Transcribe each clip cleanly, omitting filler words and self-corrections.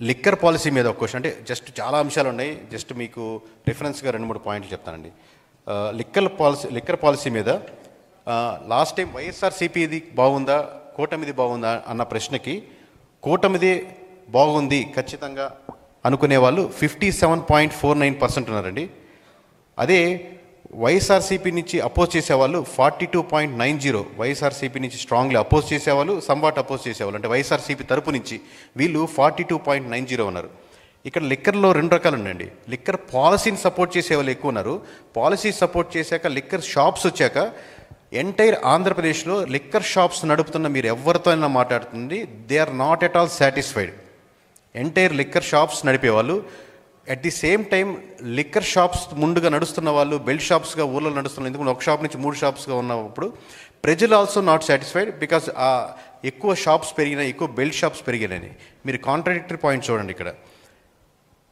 Liquor policy మీద ఒక question, అంటే జస్ట్ చాలా అంశాలు ఉన్నాయి, జస్ట్ మీకు రిఫరెన్స్గా 2-3 పాయింట్లు చెప్తానండి. లిక్కర్ పాలసీ మీద లాస్ట్ టైం వైఎస్ఆర్సీపీది బాగుందా కూటమిది బాగుందా అన్న ప్రశ్నకి కూటమిది బాగుంది ఖచ్చితంగా అనుకునే వాళ్ళు 57.49% ఉన్నారండి. అదే వైఎస్ఆర్సీపీ నుంచి అపోజ్ చేసేవాళ్ళు 42.90, వైఎస్ఆర్సీపీ నుంచి స్ట్రాంగ్లీ అపోజ్ చేసేవాళ్ళు, సంవాట్ అపోజ్ చేసేవాళ్ళు, అంటే వైఎస్ఆర్సీపీ తరపు నుంచి వీళ్ళు 42.90 ఉన్నారు. ఇక్కడ లిక్కర్లో 2 రకాలు ఉన్నాయండి. లిక్కర్ పాలసీని సపోర్ట్ చేసే వాళ్ళు ఎక్కువ ఉన్నారు. పాలసీ సపోర్ట్ చేశాక లిక్కర్ షాప్స్ వచ్చాక ఎంటైర్ ఆంధ్రప్రదేశ్లో లిక్కర్ షాప్స్ నడుపుతున్న మీరు ఎవరితో అయినా మాట్లాడుతుంది, they are not at all satisfied. Entire liquor shops నడిపేవాళ్ళు, at the same time liquor shops ముందుగా నడుస్తున్న వాళ్ళు బెల్ట్ షాప్స్గా ఊళ్ళో నడుస్తున్నారు. ఎందుకంటే ఒక షాప్ నుంచి 3 షాప్స్గా ఉన్నప్పుడు ప్రజలు ఆల్సో నాట్ సాటిస్ఫైడ్ బికాస్ ఎక్కువ షాప్స్ పెరిగినాయి, ఎక్కువ బెల్ట్ షాప్స్ పెరిగినాయి. మీరు కాంట్రాడిక్టరీ పాయింట్ చూడండి. ఇక్కడ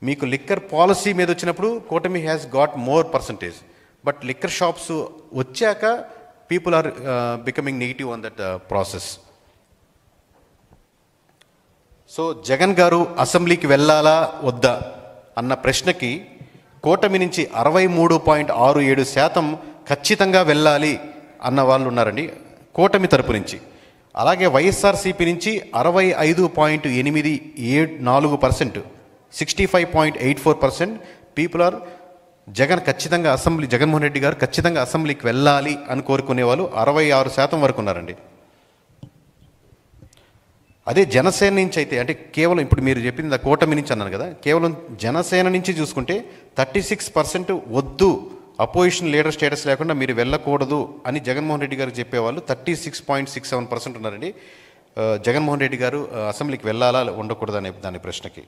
మీకు లిక్కర్ పాలసీ మీద వచ్చినప్పుడు కూటమి has got more percentage, but liquor shops వచ్చాక people are becoming negative on that process. So Jagan garu అసెంబ్లీకి వెళ్ళాలా వద్దా అన్న ప్రశ్నకి కూటమి నుంచి 63.67% ఖచ్చితంగా వెళ్ళాలి అన్న వాళ్ళు ఉన్నారండి కూటమి తరపు నుంచి. అలాగే వైఎస్ఆర్సీపీ నుంచి 65.84%, 65.84% పీపుల్ ఆర్ జగన్మోహన్ రెడ్డి గారు ఖచ్చితంగా అసెంబ్లీకి వెళ్ళాలి అని కోరుకునే వాళ్ళు 66% వరకు ఉన్నారండి. అదే జనసేన నుంచి అయితే, అంటే కేవలం ఇప్పుడు మీరు చెప్పింది కూటమి నుంచి అన్నాను కదా, కేవలం జనసేన నుంచి చూసుకుంటే 36% వద్దు, అపోజిషన్ లీడర్ స్టేటస్ లేకుండా మీరు వెళ్ళకూడదు అని జగన్మోహన్ రెడ్డి గారు చెప్పేవాళ్ళు 36.67% ఉన్నారండి. జగన్మోహన్ రెడ్డి గారు అసెంబ్లీకి వెళ్ళాలా ఉండకూడదు అనే దాని ప్రశ్నకి.